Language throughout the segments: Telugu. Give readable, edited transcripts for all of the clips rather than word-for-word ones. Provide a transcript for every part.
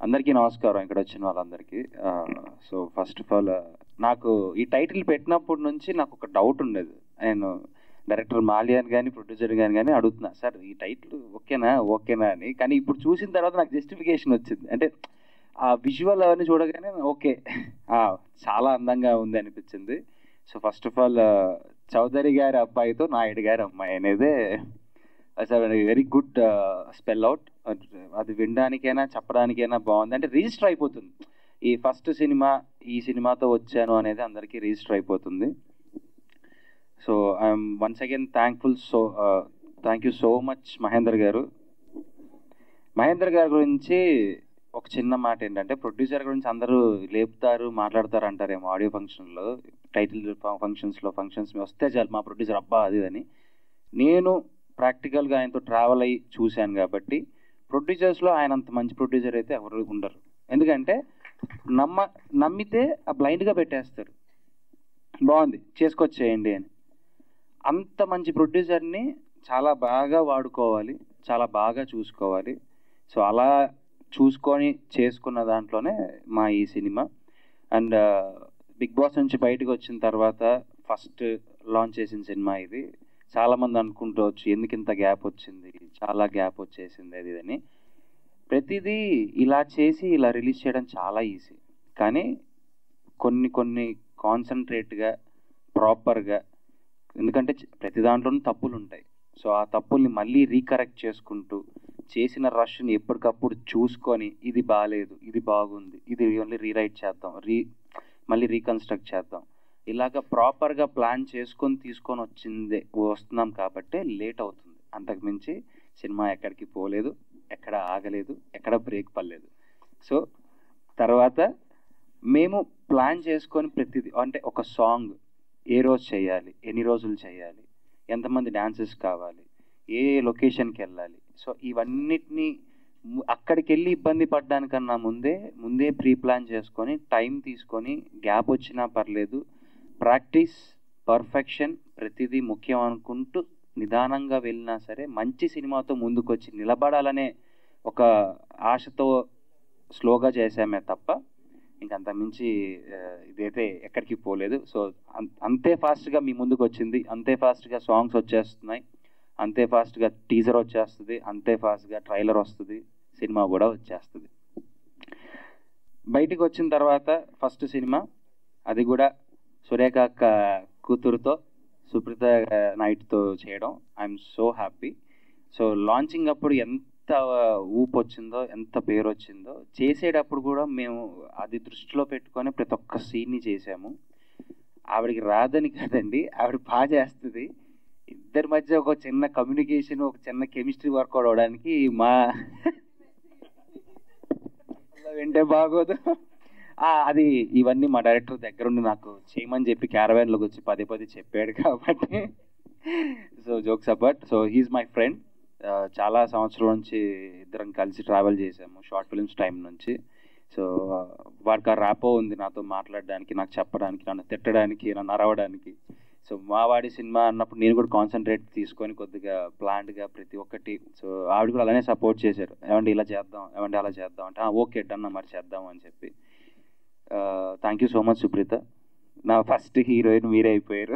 అందరికీ నమస్కారం, ఇక్కడ వచ్చిన వాళ్ళందరికీ. సో ఫస్ట్ ఆఫ్ ఆల్ నాకు ఈ టైటిల్ పెట్టినప్పటి నుంచి నాకు ఒక డౌట్ ఉండేది. నేను డైరెక్టర్ మాల్యాన్ కానీ ప్రొడ్యూసర్ కానీ అడుగుతున్నా, సార్ ఈ టైటిల్ ఓకేనా అని. కానీ ఇప్పుడు చూసిన తర్వాత నాకు జస్టిఫికేషన్ వచ్చింది. అంటే ఆ విజువల్ అవన్నీ చూడగానే ఓకే, చాలా అందంగా ఉంది అనిపించింది. So first of all Chowdary గారి అబ్బాయితో నాయుడు గారి అమ్మాయి అనేది వెరీ గుడ్ స్పెల్ అవుట్. అది వినడానికైనా చెప్పడానికైనా బాగుంది. అంటే రిజిస్టర్ అయిపోతుంది. ఈ ఫస్ట్ సినిమా ఈ సినిమాతో వచ్చాను అనేది అందరికీ రిజిస్టర్ అయిపోతుంది. So I'm once again thankful. Thank you so much Mahender గారు. మహేందర్ గారి గురించి ఒక చిన్న మాట ఏంటంటే, ప్రొడ్యూసర్ గురించి అందరూ లేపుతారు మాట్లాడతారు అంటారేమో ఆడియో ఫంక్షన్లో, టైటిల్ ఫంక్షన్స్ వస్తే చాలు మా ప్రొడ్యూసర్ అబ్బా అది అని. నేను ప్రాక్టికల్గా ఆయనతో ట్రావెల్ అయ్యి చూశాను కాబట్టి ప్రొడ్యూసర్స్లో ఆయన అంత మంచి ప్రొడ్యూసర్ అయితే ఎవరు ఉండరు. ఎందుకంటే నమ్మితే ఆ బ్లైండ్గా పెట్టేస్తారు, బాగుంది చేసుకొచ్చేయండి అని. అంత మంచి ప్రొడ్యూసర్ని చాలా బాగా వాడుకోవాలి, చాలా బాగా చూసుకోవాలి. సో అలా చూసుకొని చేసుకున్న దాంట్లోనే మా ఈ సినిమా. అండ్ బిగ్ బాస్ నుంచి బయటకు వచ్చిన తర్వాత ఫస్ట్ లాంచ్ చేసిన సినిమా ఇది. చాలామంది అనుకుంటవచ్చు ఎందుకు ఇంత గ్యాప్ వచ్చింది, చాలా గ్యాప్ వచ్చేసింది అది అని. ప్రతిదీ ఇలా చేసి ఇలా రిలీజ్ చేయడం చాలా ఈజీ, కానీ కొన్ని కాన్సన్ట్రేట్గా ప్రాపర్గా, ఎందుకంటే ప్రతి దాంట్లోనూ తప్పులు ఉంటాయి. సో ఆ తప్పుల్ని మళ్ళీ రీకరెక్ట్ చేసుకుంటూ చేసిన రష్ని ఎప్పటికప్పుడు చూసుకొని ఇది బాగాలేదు, ఇది బాగుంది, ఇది ఓన్లీ రీరైట్ చేద్దాం, మళ్ళీ రీకన్స్ట్రక్ట్ చేద్దాం, ఇలాగ ప్రాపర్గా ప్లాన్ చేసుకొని తీసుకొని వస్తున్నాం కాబట్టే లేట్ అవుతుంది. అంతకుమించి సినిమా ఎక్కడికి పోలేదు, ఎక్కడ ఆగలేదు, ఎక్కడ బ్రేక్ పడలేదు. సో తర్వాత మేము ప్లాన్ చేసుకొని ప్రతిదీ, అంటే ఒక సాంగ్ ఏ రోజు చేయాలి, ఎన్ని రోజులు చేయాలి, ఎంతమంది డాన్సెస్ కావాలి, ఏ లొకేషన్కి వెళ్ళాలి, సో ఇవన్నిటినీ అక్కడికి వెళ్ళి ఇబ్బంది పడ్డానికన్నా ముందే ప్రీ ప్లాన్ చేసుకొని టైం తీసుకొని, గ్యాప్ వచ్చినా పర్లేదు, ప్రాక్టీస్, పర్ఫెక్షన్ ప్రతిదీ ముఖ్యం అనుకుంటూ నిదానంగా వెళ్ళినా సరే మంచి సినిమాతో ముందుకొచ్చి నిలబడాలనే ఒక ఆశతో స్లోగా చేసామే తప్ప ఇంకంత మించి ఇదైతే ఎక్కడికి పోలేదు. సో అంతే ఫాస్ట్గా మీ ముందుకు వచ్చింది, అంతే ఫాస్ట్గా సాంగ్స్ వచ్చేస్తున్నాయి, అంతే ఫాస్ట్గా టీజర్ వచ్చేస్తుంది, అంతే ఫాస్ట్గా ట్రైలర్ వస్తుంది, సినిమా కూడా వచ్చేస్తుంది. బయటికి వచ్చిన తర్వాత ఫస్ట్ సినిమా, అది కూడా సురేఖ కూతురుతో సుప్రీత నైట్తో చేయడం, I'm so happy. So launching అప్పుడు ఎంత ఊపు వచ్చిందో, ఎంత పేరు వచ్చిందో, చేసేటప్పుడు కూడా మేము అది దృష్టిలో పెట్టుకొని ప్రతి ఒక్క సీన్ని చేసాము. ఆవిడకి రాదని కదండి, ఆవిడ బాగా చేస్తుంది. ఇద్దరి మధ్య ఒక చిన్న కమ్యూనికేషన్, ఒక చిన్న కెమిస్ట్రీ వర్కౌట్ అవడానికి మా వింటే బాగోదు. అది ఇవన్నీ మా డైరెక్టర్ దగ్గరుండి నాకు చేయమని చెప్పి క్యారవాన్లోకి వచ్చి పదే చెప్పాడు కాబట్టి. So jokes apart, so he's my friend. చాలా సంవత్సరాల నుంచి ఇద్దరం కలిసి ట్రావెల్ చేసాము, షార్ట్ ఫిల్మ్స్ టైం నుంచి. సో వాడికి ఆ ర్యాపో ఉంది నాతో మాట్లాడడానికి, నాకు చెప్పడానికి, నన్ను తిట్టడానికి, నన్ను అరవడానికి. సో మావాడి సినిమా అన్నప్పుడు నేను కూడా కాన్సన్ట్రేట్ తీసుకొని కొద్దిగా ప్లాన్డ్గా ప్రతి ఒక్కటి. సో ఆవిడ కూడా అలానే సపోర్ట్ చేశారు, ఏమంటే ఇలా చేద్దాం, ఏమంటే అలా చేద్దాం అంటే ఓకే డన్ మరి చేద్దాం అని చెప్పి. Thank you so much Supritha, నా ఫస్ట్ హీరోయిన్ మీరే అయిపోయారు.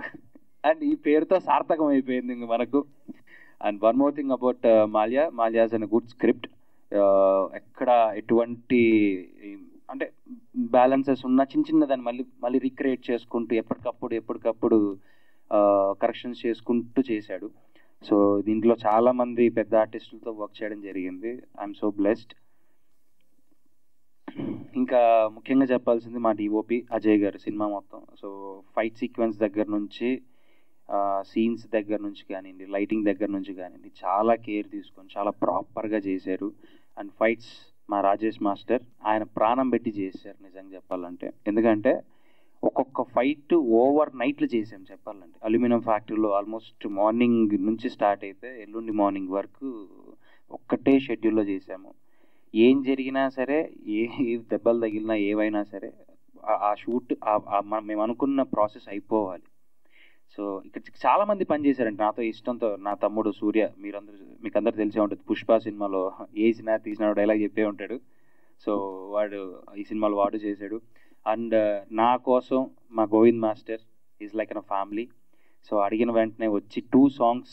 అండ్ ఈ పేరుతో సార్థకం అయిపోయింది ఇంక మనకు. And one more thing about మాల్యాస్ అనే గుడ్ స్క్రిప్ట్. ఎక్కడ ఎటువంటి అంటే బ్యాలెన్సెస్ ఉన్న చిన్నదాన్ని మళ్ళీ రీక్రియేట్ చేసుకుంటూ ఎప్పటికప్పుడు కరెక్షన్స్ చేసుకుంటూ చేశాడు. సో దీంట్లో చాలామంది పెద్ద ఆర్టిస్టులతో వర్క్ చేయడం జరిగింది. I'm so blessed. ఇంకా ముఖ్యంగా చెప్పాల్సింది మా డిఓపి అజయ్ గారు. సినిమా మొత్తం, సో ఫైట్ సీక్వెన్స్ దగ్గర నుంచి, సీన్స్ దగ్గర నుంచి కానివ్వండి, లైటింగ్ దగ్గర నుంచి కానివ్వండి, చాలా కేర్ తీసుకొని చాలా ప్రాపర్గా చేశారు. అండ్ ఫైట్స్ మా రాజేష్ మాస్టర్, ఆయన ప్రాణం పెట్టి చేశారు నిజంగా చెప్పాలంటే. ఎందుకంటే ఒక్కొక్క ఫైట్ ఓవర్ నైట్లు చేసాం చెప్పాలంటే. అల్యూమినియం ఫ్యాక్టరీలో ఆల్మోస్ట్ మార్నింగ్ నుంచి స్టార్ట్ అయితే ఎల్లుండి మార్నింగ్ వరకు ఒక్కటే షెడ్యూల్లో చేసాము. ఏం జరిగినా సరే, ఏ దెబ్బలు తగిలినా ఏవైనా సరే ఆ షూట్ మేము అనుకున్న ప్రాసెస్ అయిపోవాలి. సో ఇక్కడ చాలామంది పనిచేశారండి నాతో ఇష్టంతో. నా తమ్ముడు సూర్య, మీకు అందరు తెలిసే ఉంటుంది, పుష్ప సినిమాలో ఏసినా తీసిన డైలాగ్ చెప్పే ఉంటాడు. సో వాడు ఈ సినిమాలో వాడు చేశాడు. అండ్ నా కోసం మా Govind master is like an family. So అడిగిన వెంటనే వచ్చి 2 songs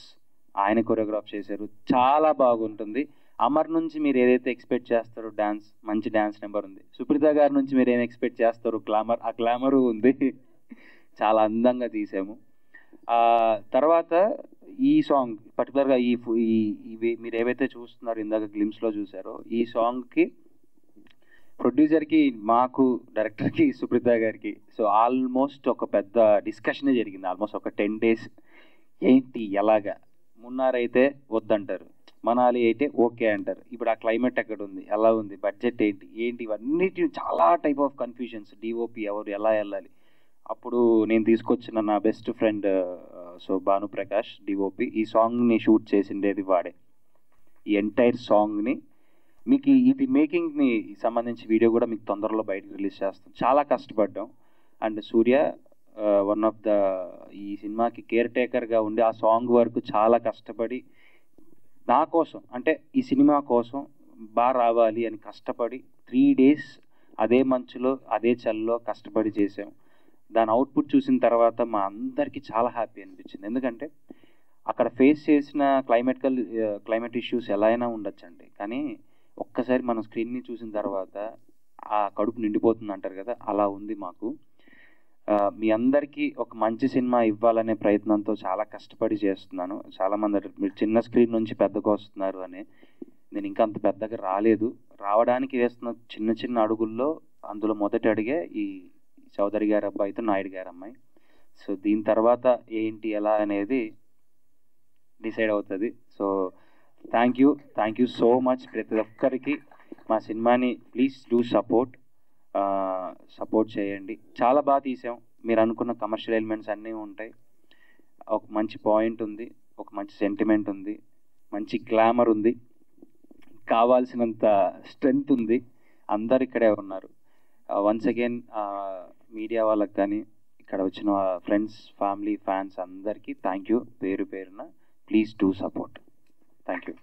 ఆయన కొరియోగ్రాఫ్ చేశారు. చాలా బాగుంటుంది. అమర్ నుంచి మీరు ఏదైతే ఎక్స్పెక్ట్ చేస్తారో డ్యాన్స్, మంచి డ్యాన్స్ నెంబర్ ఉంది. సుప్రీత గారి నుంచి మీరు ఏం ఎక్స్పెక్ట్ చేస్తారో గ్లామర్, ఆ గ్లామరు ఉంది. చాలా అందంగా తీసాము. తర్వాత ఈ సాంగ్ పర్టికులర్గా ఇవి మీరు ఏవైతే చూస్తున్నారో, ఇందాక గ్లిమ్స్లో చూసారో, ఈ సాంగ్కి ప్రొడ్యూసర్కి, మాకు, డైరెక్టర్కి, సుప్రీత గారికి సో ఆల్మోస్ట్ ఒక పెద్ద డిస్కషనే జరిగింది. ఆల్మోస్ట్ ఒక 10 days. ఏంటి ఎలాగా, మున్నార్ అయితే వద్దంటారు, మనాలి అయితే ఓకే అంటారు. ఇప్పుడు ఆ క్లైమేట్ ఎక్కడ ఉంది, ఎలా ఉంది, బడ్జెట్ ఏంటి ఇవన్నిటి చాలా టైప్ ఆఫ్ కన్ఫ్యూజన్స్. డిఓపి ఎవరు, ఎలా వెళ్ళాలి. అప్పుడు నేను తీసుకొచ్చిన నా best friend so Bhanuprakash DOP ఈ సాంగ్ని షూట్ చేసిండేది వాడే. ఈ ఎంటైర్ సాంగ్ని మీకు ఇది మేకింగ్ని సంబంధించి వీడియో కూడా మీకు తొందరలో బయటకు రిలీజ్ చేస్తాం. చాలా కష్టపడ్డాం. And Surya one of the ఈ సినిమాకి కేర్ టేకర్గా ఉండి ఆ సాంగ్ వరకు చాలా కష్టపడి నా కోసం, అంటే ఈ సినిమా కోసం బాగా రావాలి అని కష్టపడి 3 days అదే మంచులో అదే చలిలో కష్టపడి చేసాం. దాని అవుట్పుట్ చూసిన తర్వాత మా అందరికీ చాలా హ్యాపీ అనిపించింది. ఎందుకంటే అక్కడ ఫేస్ చేసిన క్లైమేట్ ఇష్యూస్ ఎలా అయినా ఉండొచ్చండి, కానీ ఒక్కసారి మనం స్క్రీన్ని చూసిన తర్వాత ఆ కడుపు నిండిపోతుంది అంటారు కదా, అలా ఉంది మాకు. మీ అందరికీ ఒక మంచి సినిమా ఇవ్వాలనే ప్రయత్నంతో చాలా కష్టపడి చేస్తున్నాను. చాలామంది మీరు చిన్న స్క్రీన్ నుంచి పెద్దగా వస్తున్నారు అని. నేను ఇంకా అంత పెద్దగా రాలేదు. రావడానికి వేస్తున్న చిన్న చిన్న అడుగుల్లో అందులో మొదటి అడిగే ఈ చౌదరి గారి అబ్బాయితో నాయుడు గారి అమ్మాయి. సో దీని తర్వాత ఏంటి ఎలా అనేది డిసైడ్ అవుతుంది. So thank you so much ప్రతి ఒక్కరికి. మా సినిమాని ప్లీజ్ డూ సపోర్ట్ చేయండి. చాలా బాగా తీసాం. మీరు అనుకున్న కమర్షియల్ ఎలిమెంట్స్ అన్నీ ఉంటాయి. ఒక మంచి పాయింట్ ఉంది, ఒక మంచి సెంటిమెంట్ ఉంది, మంచి గ్లామర్ ఉంది, కావాల్సినంత స్ట్రెంగ్త్ ఉంది. అందరు ఇక్కడే ఉన్నారు. వన్స్ అగైన్ మీడియా వాళ్ళకి కానీ ఇక్కడ వచ్చిన ఫ్రెండ్స్, ఫ్యామిలీ, ఫ్యాన్స్ అందరికీ థ్యాంక్ యూ పేరు పేరున. Please do support. Thank you.